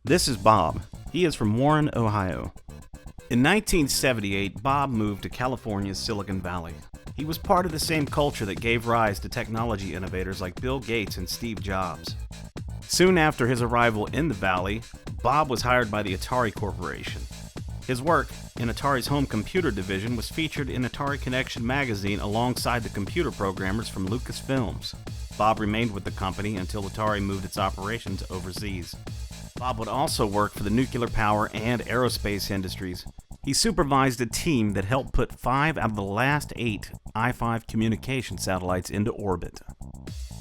This is Bob. He is from Warren, Ohio. In 1978, Bob moved to California's Silicon Valley. He was part of the same culture that gave rise to technology innovators like Bill Gates and Steve Jobs. Soon after his arrival in the valley, Bob was hired by the Atari Corporation. His work in Atari's home computer division was featured in Atari Connection magazine alongside the computer programmers from Lucasfilms. Bob remained with the company until Atari moved its operations overseas. Bob would also work for the nuclear power and aerospace industries. He supervised a team that helped put 5 out of the last 8 I-5 communication satellites into orbit.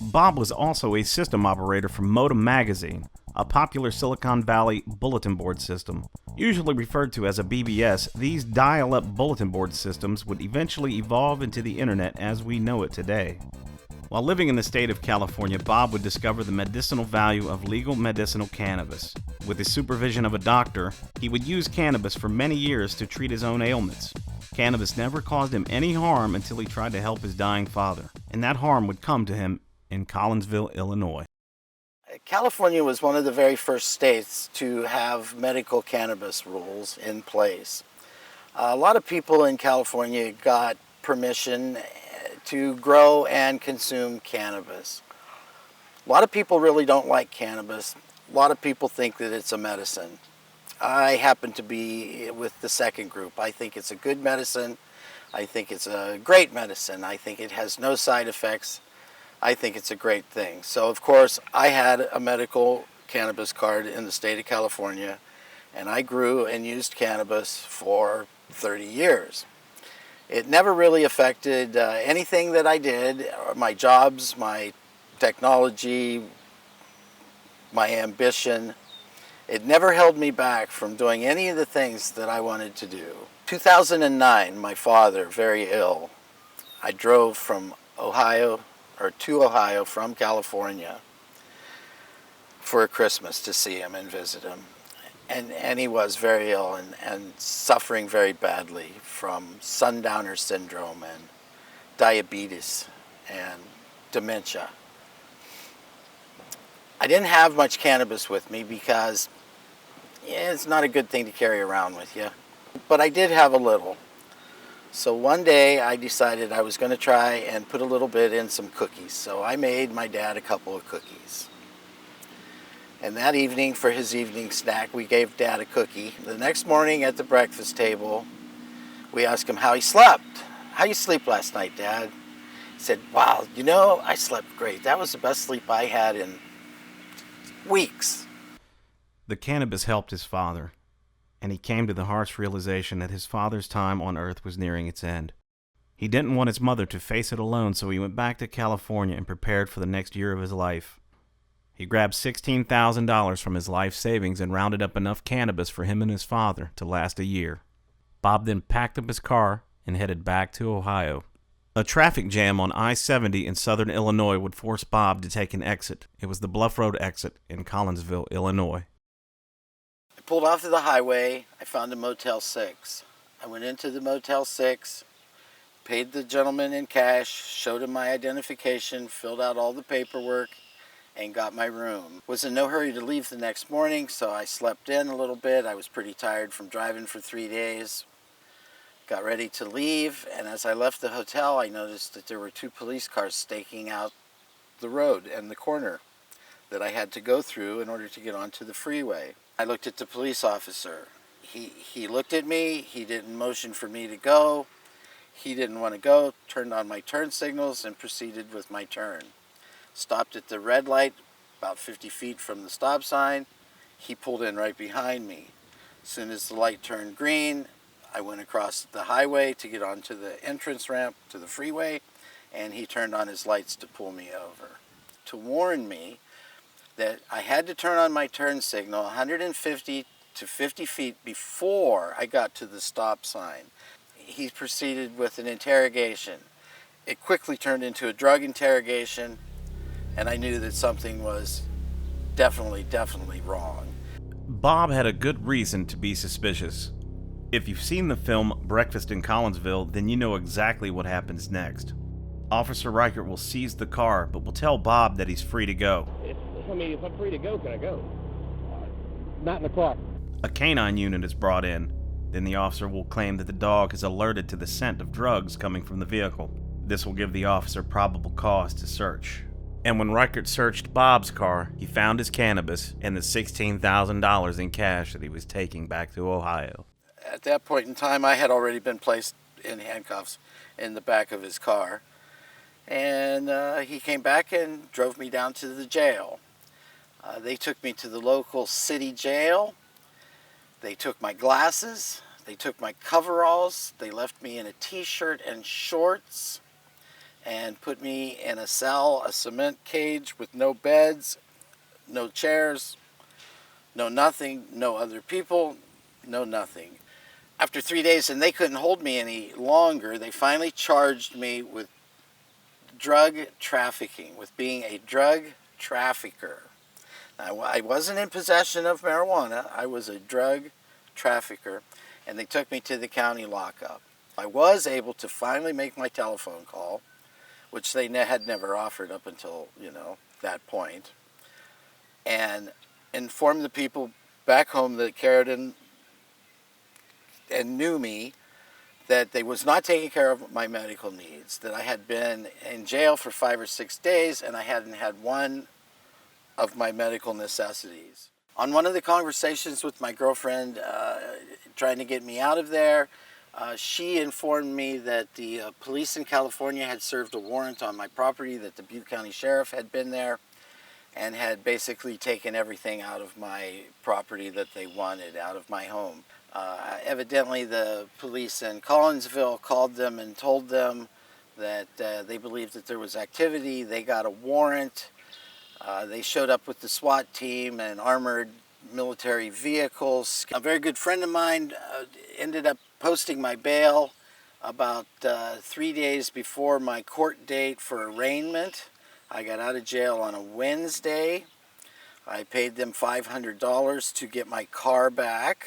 Bob was also a system operator for Motel magazine, a popular Silicon Valley bulletin board system. Usually referred to as a BBS, these dial-up bulletin board systems would eventually evolve into the internet as we know it today. While living in the state of California, Bob would discover the medicinal value of legal medicinal cannabis. With the supervision of a doctor, he would use cannabis for many years to treat his own ailments. Cannabis never caused him any harm until he tried to help his dying father, and that harm would come to him in Collinsville, Illinois. California was one of the very first states to have medical cannabis rules in place. A lot of people in California got permission to grow and consume cannabis. A lot of people really don't like cannabis. A lot of people think that it's a medicine. I happen to be with the second group. I think it's a good medicine. I think it's a great medicine. I think it has no side effects. I think it's a great thing. So of course I had a medical cannabis card in the state of California, and I grew and used cannabis for 30 years. It never really affected anything that I did, my jobs, my technology, my ambition. It never held me back from doing any of the things that I wanted to do. 2009, my father, very ill. I drove from to Ohio from California for Christmas to see him and visit him. And he was very ill and suffering very badly from sundowner syndrome and diabetes and dementia. I didn't have much cannabis with me because it's not a good thing to carry around with you. But I did have a little. So one day I decided I was going to try and put a little bit in some cookies. So I made my dad a couple of cookies. And that evening, for his evening snack, we gave Dad a cookie. The next morning at the breakfast table, we asked him how he slept. How you sleep last night, Dad? He said, wow, I slept great. That was the best sleep I had in weeks. The cannabis helped his father, and he came to the harsh realization that his father's time on earth was nearing its end. He didn't want his mother to face it alone, so he went back to California and prepared for the next year of his life. He grabbed $16,000 from his life savings and rounded up enough cannabis for him and his father to last a year. Bob then packed up his car and headed back to Ohio. A traffic jam on I-70 in southern Illinois would force Bob to take an exit. It was the Bluff Road exit in Collinsville, Illinois. I pulled off to the highway. I found a Motel 6. I went into the Motel 6, paid the gentleman in cash, showed him my identification, filled out all the paperwork, and got my room. Was in no hurry to leave the next morning, so I slept in a little bit. I was pretty tired from driving for 3 days. Got ready to leave, and as I left the hotel, I noticed that there were 2 police cars staking out the road and the corner that I had to go through in order to get onto the freeway. I looked at the police officer. He looked at me. He didn't motion for me to go. He didn't want to go, turned on my turn signals, and proceeded with my turn. Stopped at the red light about 50 feet from the stop sign. He pulled in right behind me. As soon as the light turned green, I went across the highway to get onto the entrance ramp to the freeway, and he turned on his lights to pull me over, to warn me that I had to turn on my turn signal 150 to 50 feet before I got to the stop sign. He proceeded with an interrogation. It quickly turned into a drug interrogation, and I knew that something was definitely wrong. Bob had a good reason to be suspicious. If you've seen the film Breakfast in Collinsville, then you know exactly what happens next. Officer Reichert will seize the car, but will tell Bob that he's free to go. If I'm free to go, can I go? Not in the car. A canine unit is brought in. Then the officer will claim that the dog is alerted to the scent of drugs coming from the vehicle. This will give the officer probable cause to search. And when Reichert searched Bob's car, he found his cannabis and the $16,000 in cash that he was taking back to Ohio. At that point in time, I had already been placed in handcuffs in the back of his car. And he came back and drove me down to the jail. They took me to the local city jail. They took my glasses. They took my coveralls. They left me in a t-shirt and shorts and put me in a cell, a cement cage with no beds, no chairs, no nothing, no other people, no nothing. After 3 days, and they couldn't hold me any longer, they finally charged me with drug trafficking, with being a drug trafficker. Now, I wasn't in possession of marijuana. I was a drug trafficker, and they took me to the county lockup. I was able to finally make my telephone call, which they had never offered up until, that point, and inform the people back home that cared and knew me that they was not taking care of my medical needs, that I had been in jail for 5 or 6 days and I hadn't had one of my medical necessities. On one of the conversations with my girlfriend trying to get me out of there, she informed me that the police in California had served a warrant on my property, that the Butte County Sheriff had been there and had basically taken everything out of my property that they wanted, out of my home. Evidently, the police in Collinsville called them and told them that they believed that there was activity. They got a warrant. They showed up with the SWAT team and armored military vehicles. A very good friend of mine ended up posting my bail about 3 days before my court date for arraignment. I got out of jail on a Wednesday. I paid them $500 to get my car back.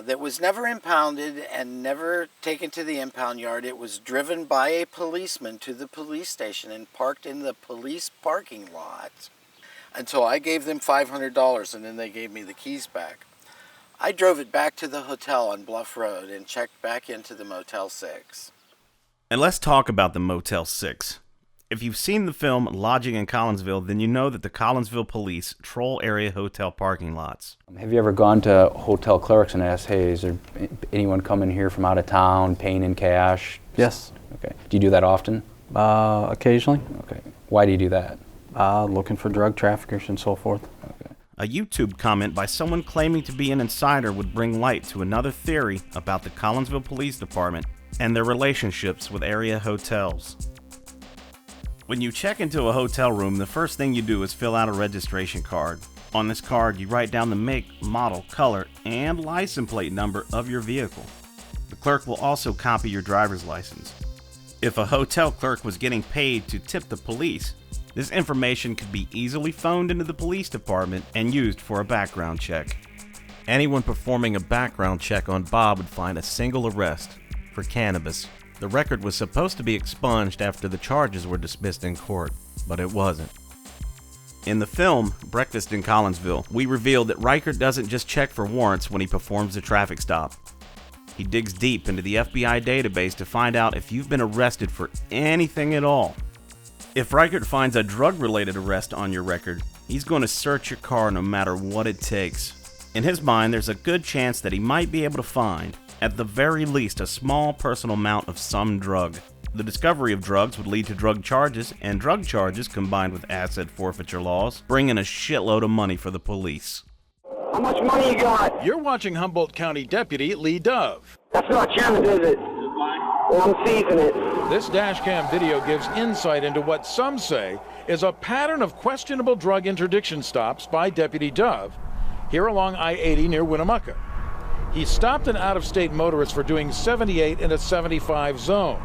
That was never impounded and never taken to the impound yard. It was driven by a policeman to the police station and parked in the police parking lot until I gave them $500, and then they gave me the keys back. I drove it back to the hotel on Bluff Road and checked back into the Motel 6. And let's talk about the Motel 6. If you've seen the film Lodging in Collinsville, then you know that the Collinsville police troll area hotel parking lots. Have you ever gone to hotel clerks and asked, hey, is there anyone coming here from out of town, paying in cash? Yes. Okay. Do you do that often? Occasionally. Okay. Why do you do that? Looking for drug traffickers and so forth. Okay. A YouTube comment by someone claiming to be an insider would bring light to another theory about the Collinsville Police Department and their relationships with area hotels. When you check into a hotel room, the first thing you do is fill out a registration card. On this card, you write down the make, model, color, and license plate number of your vehicle. The clerk will also copy your driver's license. If a hotel clerk was getting paid to tip the police, this information could be easily phoned into the police department and used for a background check. Anyone performing a background check on Bob would find a single arrest for cannabis. The record was supposed to be expunged after the charges were dismissed in court, but it wasn't. In the film, Breakfast in Collinsville, we revealed that Reichert doesn't just check for warrants when he performs a traffic stop. He digs deep into the FBI database to find out if you've been arrested for anything at all. If Reichert finds a drug-related arrest on your record, he's going to search your car no matter what it takes. In his mind, there's a good chance that he might be able to find, at the very least, a small personal amount of some drug. The discovery of drugs would lead to drug charges, and drug charges, combined with asset forfeiture laws, bring in a shitload of money for the police. How much money you got? You're watching Humboldt County Deputy Lee Dove. That's not Shannon, is it? Well, I'm seizing it. This dashcam video gives insight into what some say is a pattern of questionable drug interdiction stops by Deputy Dove here along I-80 near Winnemucca. He stopped an out-of-state motorist for doing 78 in a 75 zone.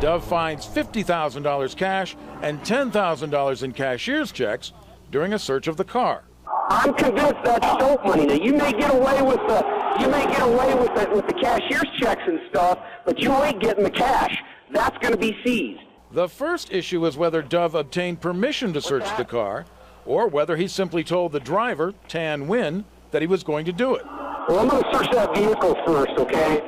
Dove finds $50,000 cash and $10,000 in cashier's checks during a search of the car. I'm convinced that's dope money. Now you may get away with the cashier's checks and stuff, but you ain't getting the cash. that's going to be seized. The first issue is whether Dove obtained permission to search the car, or whether he simply told the driver, Tan Nguyen, that he was going to do it. Well, I'm going to search that vehicle first, okay?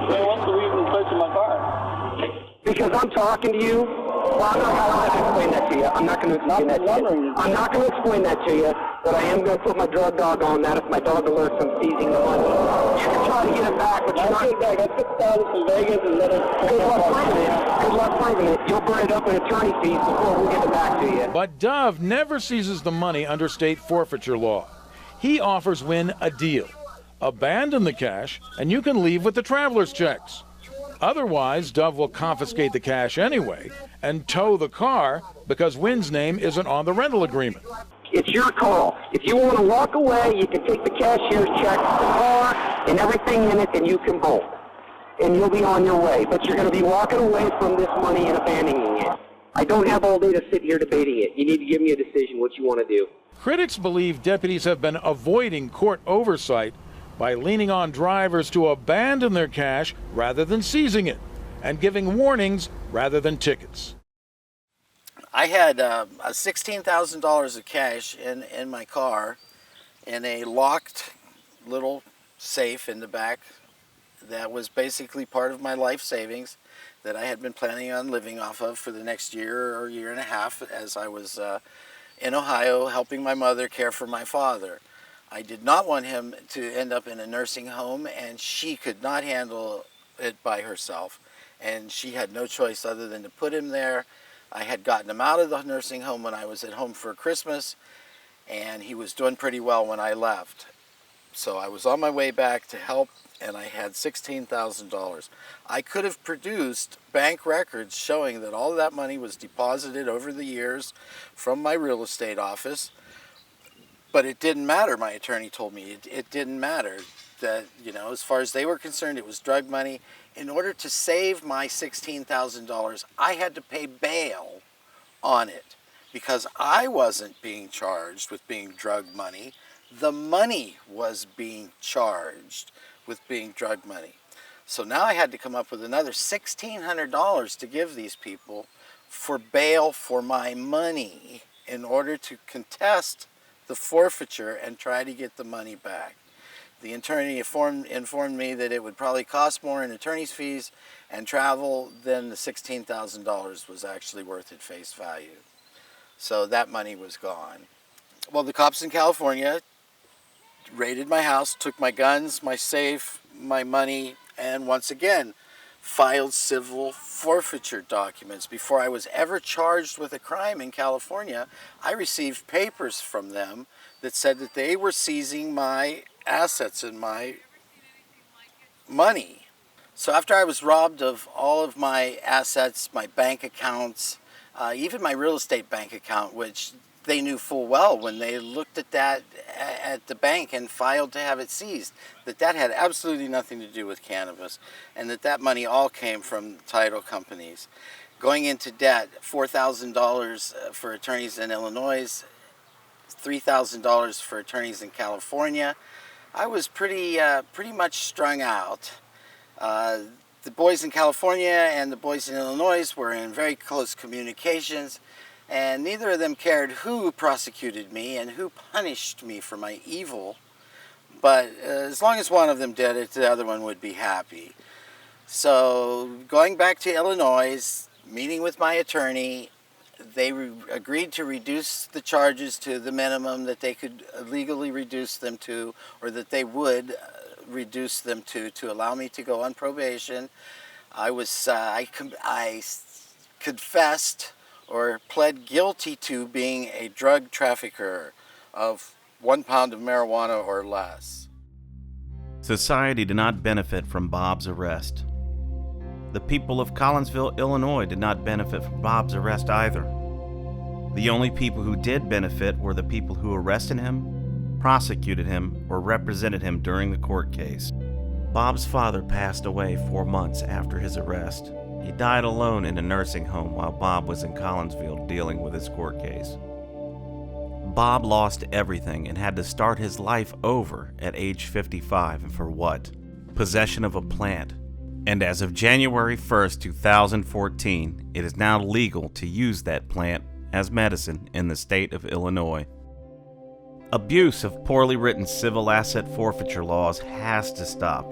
Well, what's the reason for searching my car? Because I'm talking to you. Well, I'm not going to explain that to you. I'm not going to explain that to you. I'm not going to explain that to you, but I am going to put my drug dog on that if my dog alerts I'm seizing the money. You can try to get it back, but you're not getting it back. I took down from Vegas and let it... Good luck proving it. Good luck proving it. You'll burn it up in attorney fees before we get it back to you. But Dove never seizes the money under state forfeiture law. He offers Nguyen a deal. Abandon the cash, and you can leave with the traveler's checks. Otherwise, Dove will confiscate the cash anyway and tow the car because Nguyen's name isn't on the rental agreement. It's your call. If you want to walk away, you can take the cashier's check, the car, and everything in it, and you can bolt. And you'll be on your way. But you're going to be walking away from this money and abandoning it. I don't have all day to sit here debating it. You need to give me a decision what you want to do. Critics believe deputies have been avoiding court oversight by leaning on drivers to abandon their cash rather than seizing it, and giving warnings rather than tickets. I had $16,000 of cash in my car in a locked little safe in the back that was basically part of my life savings that I had been planning on living off of for the next year or year and a half as I was in Ohio helping my mother care for my father. I did not want him to end up in a nursing home, and she could not handle it by herself. And she had no choice other than to put him there. I had gotten him out of the nursing home when I was at home for Christmas, and he was doing pretty well when I left. So I was on my way back to help, and I had $16,000. I could have produced bank records showing that all of that money was deposited over the years from my real estate office. But it didn't matter, my attorney told me. It didn't matter. That, you know, as far as they were concerned, it was drug money. In order to save my $16,000, I had to pay bail on it because I wasn't being charged with being drug money. The money was being charged with being drug money. So now I had to come up with another $1,600 to give these people for bail for my money in order to contest the forfeiture and try to get the money back. The attorney informed me that it would probably cost more in attorney's fees and travel than the $16,000 was actually worth at face value. So that money was gone. Well, the cops in California raided my house, took my guns, my safe, my money, and once again filed civil forfeiture documents. Before I was ever charged with a crime in California, I received papers from them that said that they were seizing my assets and my money. So after I was robbed of all of my assets, my bank accounts, even my real estate bank account, which they knew full well when they looked at that at the bank and filed to have it seized, that had absolutely nothing to do with cannabis, and that money all came from title companies. Going into debt, $4,000 for attorneys in Illinois, $3,000 for attorneys in California. I was pretty much strung out. The boys in California and the boys in Illinois were in very close communications, and neither of them cared who prosecuted me and who punished me for my evil. But as long as one of them did it, the other one would be happy. So going back to Illinois, meeting with my attorney, they agreed to reduce the charges to the minimum that they could legally reduce them to, or that they would reduce them to allow me to go on probation. I confessed or pled guilty to being a drug trafficker of 1 pound of marijuana or less. Society did not benefit from Bob's arrest. The people of Collinsville, Illinois did not benefit from Bob's arrest either. The only people who did benefit were the people who arrested him, prosecuted him, or represented him during the court case. Bob's father passed away 4 months after his arrest. He died alone in a nursing home while Bob was in Collinsville dealing with his court case. Bob lost everything and had to start his life over at age 55, and for what? Possession of a plant, And as of January 1st, 2014, it is now legal to use that plant as medicine in the state of Illinois. Abuse of poorly written civil asset forfeiture laws has to stop.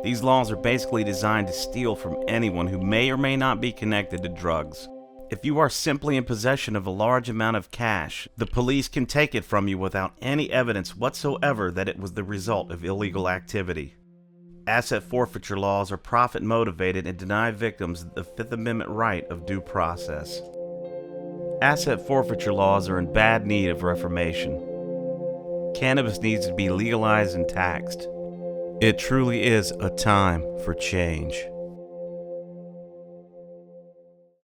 These laws are basically designed to steal from anyone who may or may not be connected to drugs. If you are simply in possession of a large amount of cash, the police can take it from you without any evidence whatsoever that it was the result of illegal activity. Asset forfeiture laws are profit motivated and deny victims the Fifth Amendment right of due process. Asset forfeiture laws are in bad need of reformation. Cannabis needs to be legalized and taxed. It truly is a time for change.